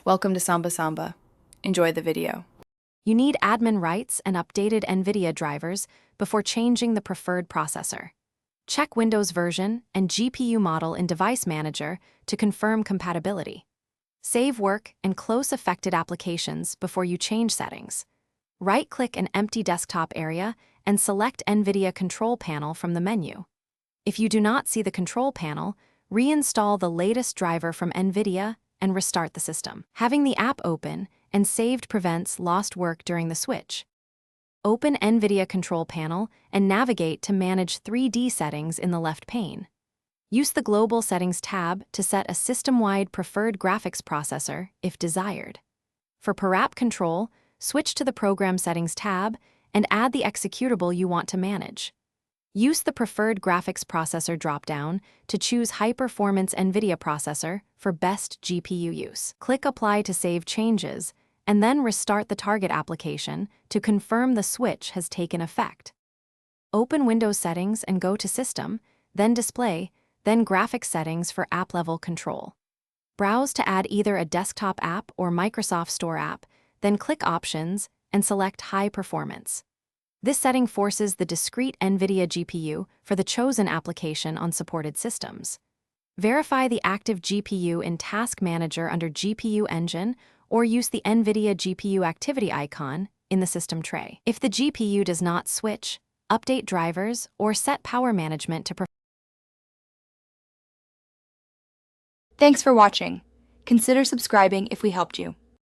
Welcome to Samba Samba. Enjoy the video. You need admin rights and updated Nvidia drivers before changing the preferred processor. Check Windows version and GPU model in Device Manager to confirm compatibility. Save work and close affected applications before you change settings. Right-click an empty desktop area and select Nvidia Control Panel from the menu. If you do not see the control panel, reinstall the latest driver from Nvidia and restart the system. Having the app open and saved prevents lost work during the switch. Open Nvidia Control Panel and navigate to manage 3D settings in the left pane. Use the Global Settings tab to set a system-wide preferred graphics processor if desired. For per-app control, switch to the Program Settings tab and add the executable you want to manage. Use the Preferred Graphics Processor dropdown to choose High-Performance Nvidia Processor for best GPU use. Click Apply to save changes, and then restart the target application to confirm the switch has taken effect. Open Windows Settings and go to System, then Display, then Graphics Settings for app-level control. Browse to add either a desktop app or Microsoft Store app, then click Options and select High Performance. This setting forces the discrete Nvidia GPU for the chosen application on supported systems. Verify the active GPU in Task Manager under GPU Engine or use the Nvidia GPU activity icon in the system tray. If the GPU does not switch, update drivers or set power management to Thanks for watching. Consider subscribing if we helped you.